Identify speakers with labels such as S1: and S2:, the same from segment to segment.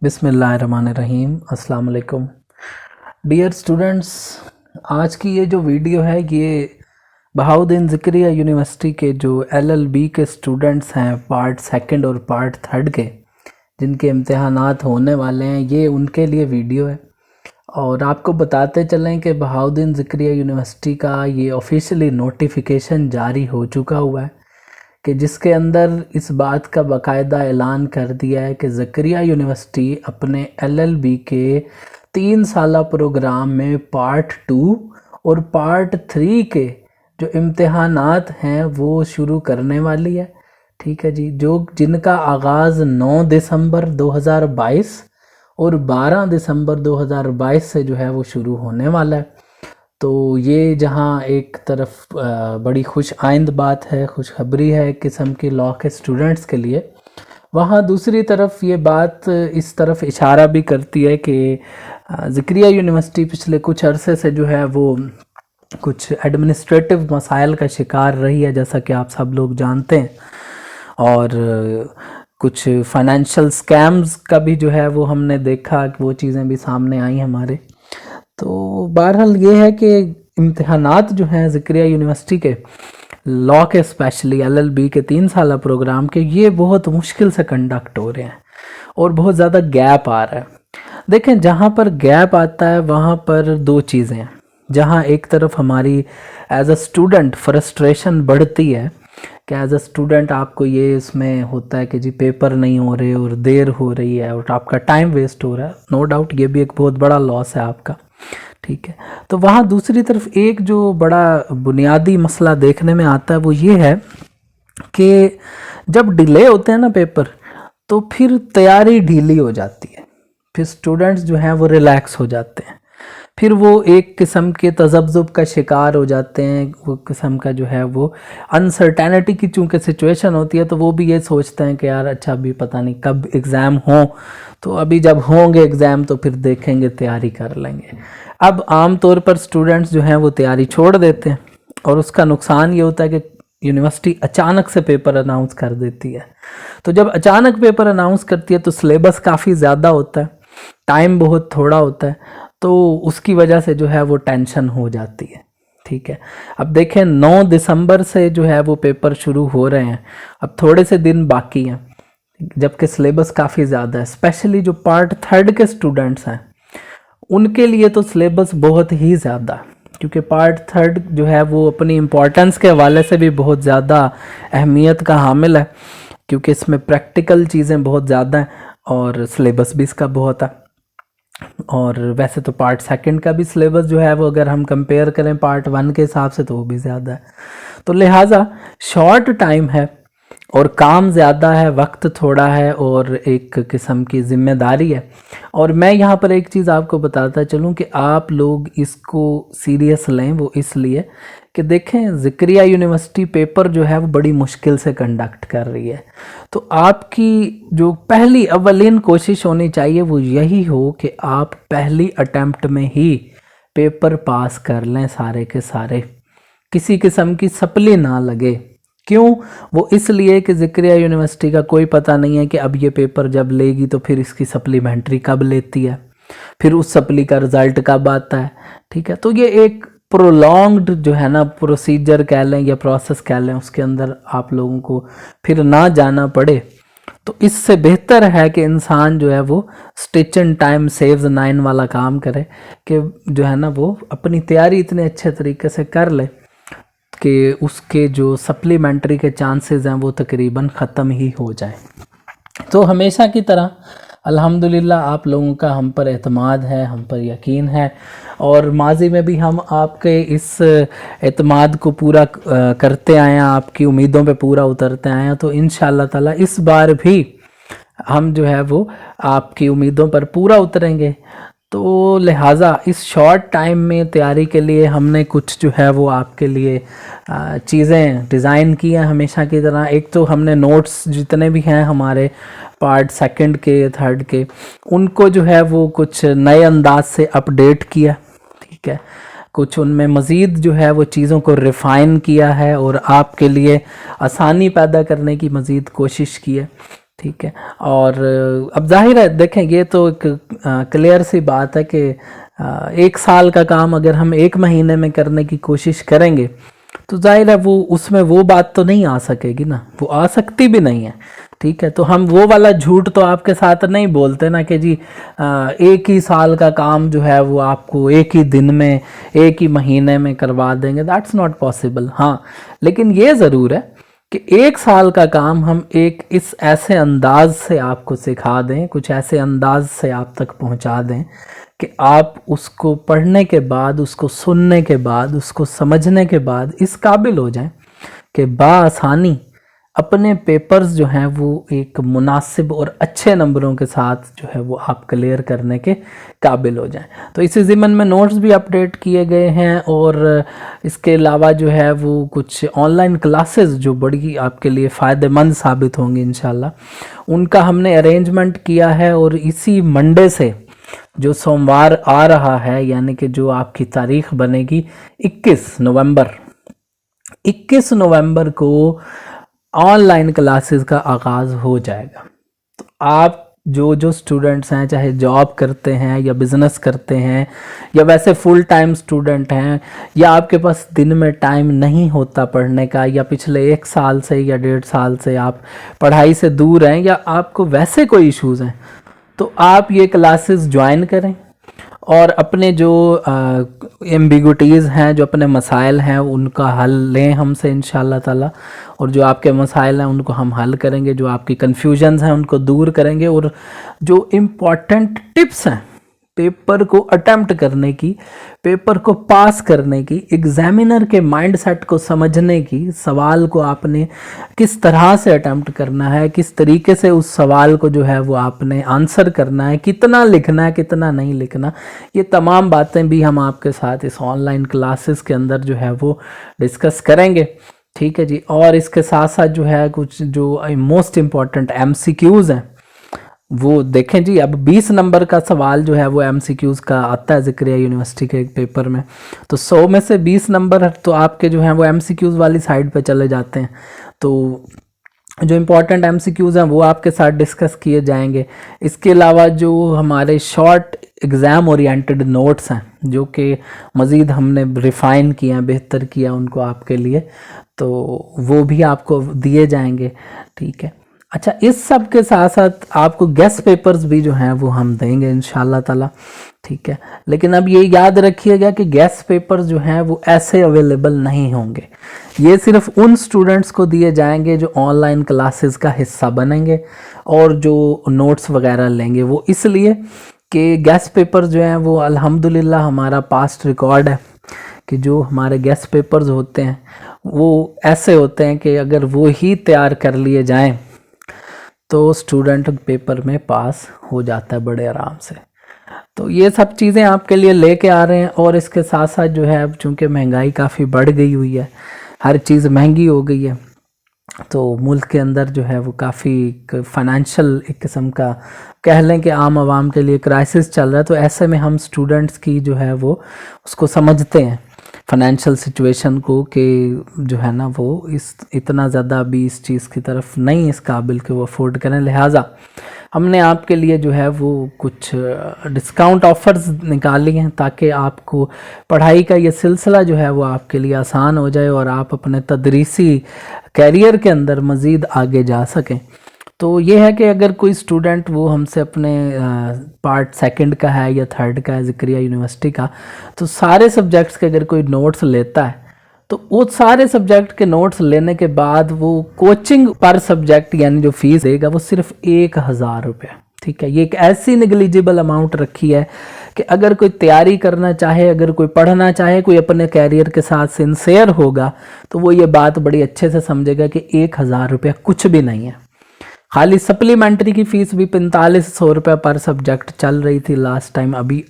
S1: बिस्मिल्लाहिर्रहमानिर्रहीम। अस्सलाम वालेकुम डियर स्टूडेंट्स। आज की ये जो वीडियो है ये बहाउद्दीन ज़िक्रिया यूनिवर्सिटी के जो LLB के स्टूडेंट्स हैं पार्ट सेकंड और पार्ट थर्ड के, जिनके इम्तिहानात होने वाले हैं, ये उनके लिए वीडियो है। और आपको बताते चलें कि बहाउद्दीन ज़िक्रिया यूनिवर्सिटी का ये ऑफिशियली नोटिफिकेशन जारी हो चुका हुआ है कि जिसके अंदर इस बात का बाकायदा ऐलान कर दिया है कि ज़िक्रिया यूनिवर्सिटी अपने LLB के 3 साला प्रोग्राम में पार्ट 2 और पार्ट 3 के जो इम्तिहानात हैं वो शुरू करने वाली है। ठीक है जी, जो जिनका आगाज़ 9 दिसंबर 2022 और 12 दिसंबर 2022 से जो है वो शुरू होने वाला है। तो ये जहाँ एक तरफ बड़ी खुश आइंद बात है, खुशखबरी है एक किस्म की लॉ के स्टूडेंट्स के लिए, वहाँ दूसरी तरफ ये बात इस तरफ इशारा भी करती है कि ज़िक्रिया यूनिवर्सिटी पिछले कुछ अरसे से जो है वो कुछ एडमिनिस्ट्रेटिव मसाइल का शिकार रही है, जैसा कि आप सब लोग जानते हैं। और कुछ फाइनेंशियल स्कैम्स का भी जो है वो हमने देखा कि वो चीज़ें भी सामने आई हमारे। तो बहरहाल ये है कि इम्तिहानात जो हैं ज़िक्रिया यूनिवर्सिटी के लॉ के, स्पेशली LLB के 3 साला प्रोग्राम के, ये बहुत मुश्किल से कंडक्ट हो रहे हैं और बहुत ज़्यादा गैप आ रहा है। देखें, जहाँ पर गैप आता है वहाँ पर दो चीज़ें हैं। जहाँ एक तरफ हमारी एज अ स्टूडेंट फ्रस्ट्रेशन बढ़ती है कि एज अ स्टूडेंट आपको ये इसमें होता है कि जी पेपर नहीं हो रहे और देर हो रही है और आपका टाइम वेस्ट हो रहा है। नो डाउट ये भी एक बहुत बड़ा लॉस है आपका। ठीक है, तो वहाँ दूसरी तरफ एक जो बड़ा बुनियादी मसला देखने में आता है वो ये है कि जब डिले होते हैं ना पेपर, तो फिर तैयारी ढीली हो जाती है, फिर स्टूडेंट्स जो हैं वो रिलैक्स हो जाते हैं, फिर वो एक किस्म के तज़ब्ज़ुब का शिकार हो जाते हैं। वो किस्म का जो है वो अनसर्टेनिटी की चूँकि सिचुएशन होती है, तो वो भी ये सोचते हैं कि यार अच्छा अभी पता नहीं कब एग्ज़ाम हो, तो अभी जब होंगे एग्ज़ाम तो फिर देखेंगे, तैयारी कर लेंगे। अब आम तौर पर स्टूडेंट्स जो हैं वो तैयारी छोड़ देते हैं और उसका नुकसान ये होता है कि यूनिवर्सिटी अचानक से पेपर अनाउंस कर देती है। तो जब अचानक पेपर अनाउंस करती है तो सिलेबस काफ़ी ज़्यादा होता है, टाइम बहुत थोड़ा होता है, तो उसकी वजह से जो है वो टेंशन हो जाती है। ठीक है, अब देखें 9 दिसंबर से जो है वो पेपर शुरू हो रहे हैं, अब थोड़े से दिन बाकी हैं, जबकि सिलेबस काफ़ी ज़्यादा है। स्पेशली जो पार्ट थर्ड के स्टूडेंट्स हैं उनके लिए तो सिलेबस बहुत ही ज़्यादा, क्योंकि पार्ट थर्ड जो है वो अपनी इम्पोर्टेंस के हवाले से भी बहुत ज़्यादा अहमियत का हामिल है, क्योंकि इसमें प्रैक्टिकल चीज़ें बहुत ज़्यादा हैं और सिलेबस भी इसका बहुत है। और वैसे तो पार्ट सेकंड का भी सिलेबस जो है वो अगर हम कंपेयर करें पार्ट 1 के हिसाब से तो वो भी ज़्यादा है। तो लिहाजा शॉर्ट टाइम है और काम ज़्यादा है, वक्त थोड़ा है और एक किस्म की ज़िम्मेदारी है। और मैं यहाँ पर एक चीज़ आपको बताता चलूँ कि आप लोग इसको सीरियस लें, वो इसलिए कि देखें ज़िक्रिया यूनिवर्सिटी पेपर जो है वो बड़ी मुश्किल से कंडक्ट कर रही है। तो आपकी जो पहली अव्वलीन कोशिश होनी चाहिए वो यही हो कि आप पहली अटेम्प्ट में ही पेपर पास कर लें सारे के सारे, किसी किस्म की सप्ली ना लगे। क्यों? वो इसलिए कि ज़िक्रिया यूनिवर्सिटी का कोई पता नहीं है कि अब ये पेपर जब लेगी तो फिर इसकी सप्लीमेंट्री कब लेती है, फिर उस सप्ली का रिज़ल्ट कब आता है। ठीक है, तो ये एक प्रोलॉन्ग्ड जो है ना प्रोसीजर कह लें या प्रोसेस कह लें, उसके अंदर आप लोगों को फिर ना जाना पड़े। तो इससे बेहतर है कि इंसान जो है वो स्टिच एंड टाइम सेव्स 9 वाला काम करे, कि जो है ना वो अपनी तैयारी इतने अच्छे तरीके से कर ले कि उसके जो सप्लीमेंट्री के चांसेस हैं वो तकरीबन ख़त्म ही हो जाए। तो हमेशा की तरह अल्हम्दुलिल्लाह आप लोगों का हम पर एतमाद है, हम पर यकीन है, और माजी में भी हम आपके इस एतमाद को पूरा करते आए हैं, आपकी उम्मीदों पे पूरा उतरते आए हैं। तो इंशाअल्लाह ताला इस बार भी हम जो है वो आपकी उम्मीदों पर पूरा उतरेंगे। तो लिहाजा इस शॉर्ट टाइम में तैयारी के लिए हमने कुछ जो है वो आपके लिए चीज़ें डिज़ाइन की हैं हमेशा की तरह। एक तो हमने नोट्स जितने भी हैं हमारे पार्ट सेकंड के, थर्ड के, उनको जो है वो कुछ नए अंदाज से अपडेट किया। ठीक है, कुछ उनमें मज़ीद जो है वो चीज़ों को रिफ़ाइन किया है और आपके लिए आसानी पैदा करने की मज़ीद कोशिश की है। ठीक है। और अब जाहिर है देखें, ये तो एक क्लियर सी बात है कि 1 साल का काम अगर हम 1 महीने में करने की कोशिश करेंगे तो जाहिर है वो उसमें वो बात तो नहीं आ सकेगी ना, वो आ सकती भी नहीं है। ठीक है, तो हम वो वाला झूठ तो आपके साथ नहीं बोलते ना कि जी 1 ही साल का काम जो है वो आपको 1 ही दिन में 1 ही महीने में करवा देंगे, दैट्स नॉट पॉसिबल। हाँ, लेकिन ये ज़रूर है कि 1 साल का काम हम इस ऐसे अंदाज से आपको सिखा दें, कुछ ऐसे अंदाज से आप तक पहुंचा दें कि आप उसको पढ़ने के बाद, उसको सुनने के बाद, उसको समझने के बाद इस काबिल हो जाएं कि बाआसानी अपने पेपर्स जो हैं वो एक मुनासिब और अच्छे नंबरों के साथ जो है वो आप क्लियर करने के काबिल हो जाएं। तो इसी ज़िमन में नोट्स भी अपडेट किए गए हैं, और इसके अलावा जो है वो कुछ ऑनलाइन क्लासेस जो बड़ी आपके लिए फ़ायदेमंद साबित होंगी इंशाल्लाह, उनका हमने अरेंजमेंट किया है। और इसी मंडे से जो सोमवार आ रहा है, यानी कि जो आपकी तारीख बनेगी 21 नवंबर को ऑनलाइन क्लासेस का आगाज़ हो जाएगा। तो आप जो स्टूडेंट्स हैं, चाहे जॉब करते हैं या बिज़नेस करते हैं या वैसे फुल टाइम स्टूडेंट हैं, या आपके पास दिन में टाइम नहीं होता पढ़ने का, या पिछले 1 साल से या 1.5 साल से आप पढ़ाई से दूर हैं, या आपको वैसे कोई इश्यूज़ हैं, तो आप ये क्लासेस ज्वाइन करें और अपने जो एम्बिगुटीज़ हैं, जो अपने मसाइल हैं, उनका हल लें हमसे इंशाल्लाह ताला। और जो आपके मसाइल हैं उनको हम हल करेंगे, जो आपकी कन्फ्यूजन्स हैं उनको दूर करेंगे, और जो इम्पॉर्टेंट टिप्स हैं पेपर को अटेम्प्ट करने की, पेपर को पास करने की, एग्जामिनर के माइंडसेट को समझने की, सवाल को आपने किस तरह से अटेम्प्ट करना है, किस तरीके से उस सवाल को जो है वो आपने आंसर करना है, कितना लिखना है, कितना नहीं लिखना, ये तमाम बातें भी हम आपके साथ इस ऑनलाइन क्लासेस के अंदर जो है वो डिस्कस करेंगे। ठीक है जी। और इसके साथ साथ जो है कुछ जो मोस्ट इम्पॉर्टेंट MCQs हैं वो देखें जी। अब 20 नंबर का सवाल जो है वो MCQs का आता है ज़िक्रिया यूनिवर्सिटी के एक पेपर में, तो 100 में से 20 नंबर तो आपके जो हैं वो MCQs वाली साइड पे चले जाते हैं। तो जो इम्पोर्टेंट MCQs हैं वो आपके साथ डिस्कस किए जाएंगे। इसके अलावा जो हमारे शॉर्ट एग्ज़ाम ओरिएंटेड नोट्स हैं, जो कि मज़ीद हमने रिफ़ाइन किए हैं, बेहतर किया उनको आपके लिए, तो वो भी आपको दिए जाएंगे। ठीक है। अच्छा, इस सब के साथ साथ आपको गेस्ट पेपर्स भी जो हैं वो हम देंगे इंशाल्लाह ताला। ठीक है, लेकिन अब ये याद रखिएगा कि गेस्ट पेपर्स जो हैं वो ऐसे अवेलेबल नहीं होंगे। ये सिर्फ उन स्टूडेंट्स को दिए जाएंगे जो ऑनलाइन क्लासेस का हिस्सा बनेंगे और जो नोट्स वगैरह लेंगे। वो इसलिए कि गेस्ट पेपर्स जो हैं वो अल्हम्दुलिल्लाह हमारा पास्ट रिकॉर्ड है कि जो हमारे गेस्ट पेपर्स होते हैं वो ऐसे होते हैं कि अगर वो ही तैयार कर लिए जाएं तो स्टूडेंट पेपर में पास हो जाता है बड़े आराम से। तो ये सब चीज़ें आपके लिए लेके आ रहे हैं। और इसके साथ साथ जो है अब चूँकि महंगाई काफ़ी बढ़ गई हुई है, हर चीज़ महंगी हो गई है, तो मुल्क के अंदर जो है वो काफ़ी फाइनेंशियल एक किस्म का कह लें कि आम आवाम के लिए क्राइसिस चल रहा है। तो ऐसे में हम स्टूडेंट्स की जो है वो उसको समझते हैं फाइनेंशियल सिचुएशन को, कि जो है ना वो इतना ज़्यादा अभी इस चीज़ की तरफ नहीं इस काबिल कि वो अफोर्ड करें। लिहाजा हमने आपके लिए जो है वो कुछ डिस्काउंट ऑफर्स निकाली हैं ताकि आपको पढ़ाई का ये सिलसिला जो है वो आपके लिए आसान हो जाए और आप अपने तदरीसी कैरियर के अंदर मज़ीद आगे जा सकें। तो ये है कि अगर कोई स्टूडेंट वो हमसे अपने पार्ट सेकंड का है या थर्ड का है ज़िक्रिया यूनिवर्सिटी का, तो सारे सब्जेक्ट्स के अगर कोई नोट्स लेता है तो वो सारे सब्जेक्ट के नोट्स लेने के बाद वो कोचिंग पर सब्जेक्ट यानी जो फीस देगा वो सिर्फ 1000 रुपये। ठीक है, ये एक ऐसी निगलिजिबल अमाउंट रखी है कि अगर कोई तैयारी करना चाहे, अगर कोई पढ़ना चाहे, कोई अपने कैरियर के साथ सिंसियर होगा तो वो ये बात बड़ी अच्छे से समझेगा कि 1000 रुपया कुछ भी नहीं है। खाली सप्लीमेंट्री की फ़ीस भी 4500 रुपये पर सब्जेक्ट चल रही थी लास्ट टाइम, अभी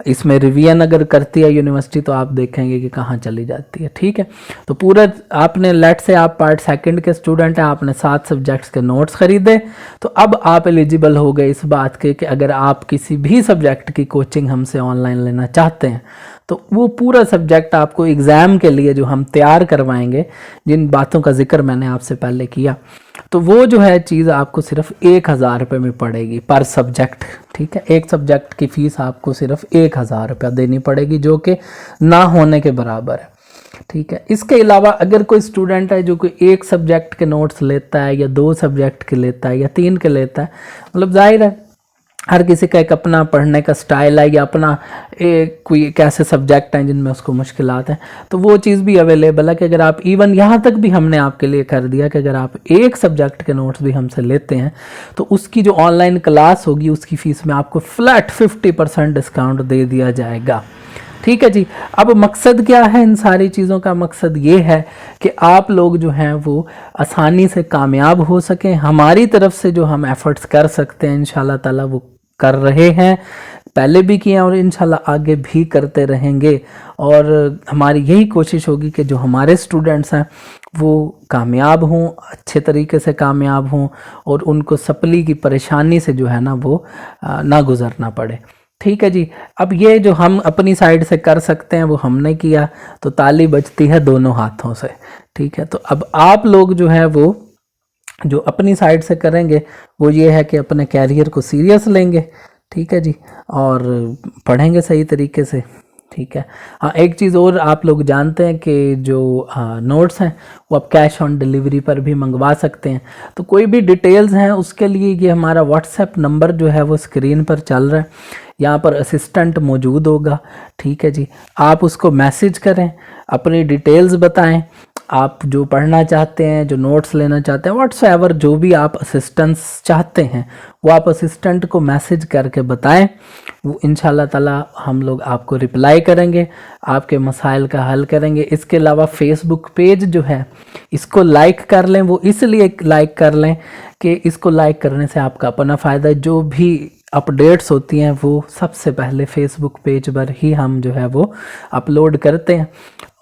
S1: इसमें रिवीजन अगर करती है यूनिवर्सिटी तो आप देखेंगे कि कहाँ चली जाती है। ठीक है, तो पूरा आपने लेट से आप पार्ट सेकंड के स्टूडेंट हैं, आपने 7 सब्जेक्ट्स के नोट्स खरीदे, तो अब आप एलिजिबल हो गए इस बात के कि अगर आप किसी भी सब्जेक्ट की कोचिंग हमसे ऑनलाइन लेना चाहते हैं तो वो पूरा सब्जेक्ट आपको एग्ज़ाम के लिए जो हम तैयार करवाएंगे, जिन बातों का जिक्र मैंने आपसे पहले किया, तो वो जो है चीज़ आपको सिर्फ 1000 रुपये में पड़ेगी पर सब्जेक्ट। ठीक है, एक सब्जेक्ट की फ़ीस आपको सिर्फ 1000 रुपया देनी पड़ेगी, जो कि ना होने के बराबर है। ठीक है, इसके अलावा अगर कोई स्टूडेंट है जो कोई एक सब्जेक्ट के नोट्स लेता है या 2 सब्जेक्ट के लेता है या 3 के लेता है, मतलब जाहिर है हर किसी का एक अपना पढ़ने का स्टाइल है या अपना कोई एक ऐसे सब्जेक्ट हैं जिनमें उसको मुश्किलात हैं, तो वो चीज़ भी अवेलेबल है कि अगर आप इवन यहाँ तक भी हमने आपके लिए कर दिया कि अगर आप एक सब्जेक्ट के नोट्स भी हमसे लेते हैं तो उसकी जो ऑनलाइन क्लास होगी उसकी फ़ीस में आपको फ्लैट 50% डिस्काउंट दे दिया जाएगा। ठीक है जी, अब मकसद क्या है इन सारी चीज़ों का? मकसद ये है कि आप लोग जो हैं वो आसानी से कामयाब हो सकें। हमारी तरफ से जो हम एफ़र्ट्स कर सकते हैं इंशाल्लाह ताला वो कर रहे हैं, पहले भी किए और इंशाल्लाह आगे भी करते रहेंगे। और हमारी यही कोशिश होगी कि जो हमारे स्टूडेंट्स हैं वो कामयाब हों, अच्छे तरीके से कामयाब हों और उनको सप्ली की परेशानी से जो है ना वो ना गुज़रना पड़े। ठीक है जी, अब ये जो हम अपनी साइड से कर सकते हैं वो हमने किया, तो ताली बजती है दोनों हाथों से। ठीक है, तो अब आप लोग जो है वो जो अपनी साइड से करेंगे वो ये है कि अपने कैरियर को सीरियस लेंगे। ठीक है जी, और पढ़ेंगे सही तरीके से। ठीक है, हाँ एक चीज़ और आप लोग जानते हैं कि जो नोट्स हैं वो आप कैश ऑन डिलीवरी पर भी मंगवा सकते हैं। तो कोई भी डिटेल्स हैं उसके लिए ये हमारा व्हाट्सएप नंबर जो है वो स्क्रीन पर चल रहा है, यहाँ पर असिस्टेंट मौजूद होगा। ठीक है जी, आप उसको मैसेज करें, अपनी डिटेल्स बताएं, आप जो पढ़ना चाहते हैं, जो नोट्स लेना चाहते हैं, व्हाट्सएवर जो भी आप असिस्टेंस चाहते हैं वो आप असिस्टेंट को मैसेज करके बताएं। वो इंशाल्लाह ताला हम लोग आपको रिप्लाई करेंगे, आपके मसाइल का हल करेंगे। इसके अलावा फेसबुक पेज जो है इसको लाइक कर लें। वो इसलिए लाइक कर लें कि इसको लाइक करने से आपका अपना फ़ायदा है, जो भी अपडेट्स होती हैं वो सबसे पहले फेसबुक पेज पर ही हम जो है वो अपलोड करते हैं।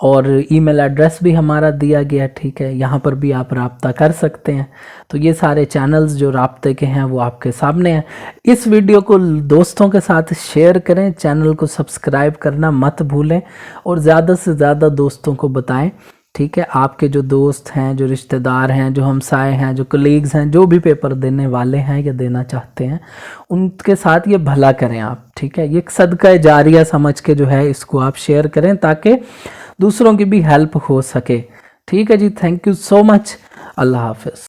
S1: और ईमेल एड्रेस भी हमारा दिया गया। ठीक है, यहाँ पर भी आप राब्ता कर सकते हैं। तो ये सारे चैनल्स जो राब्ते के हैं वो आपके सामने हैं। इस वीडियो को दोस्तों के साथ शेयर करें, चैनल को सब्सक्राइब करना मत भूलें और ज़्यादा से ज़्यादा दोस्तों को बताएं। ठीक है, आपके जो दोस्त हैं, जो रिश्तेदार हैं, जो हमसाए हैं, जो कलीग्स हैं, जो भी पेपर देने वाले हैं या देना चाहते हैं, उनके साथ ये भला करें आप। ठीक है, ये सदका जारिया समझ के जो है इसको आप शेयर करें ताकि दूसरों की भी हेल्प हो सके। ठीक है जी, थैंक यू सो मच, अल्लाह हाफिज़।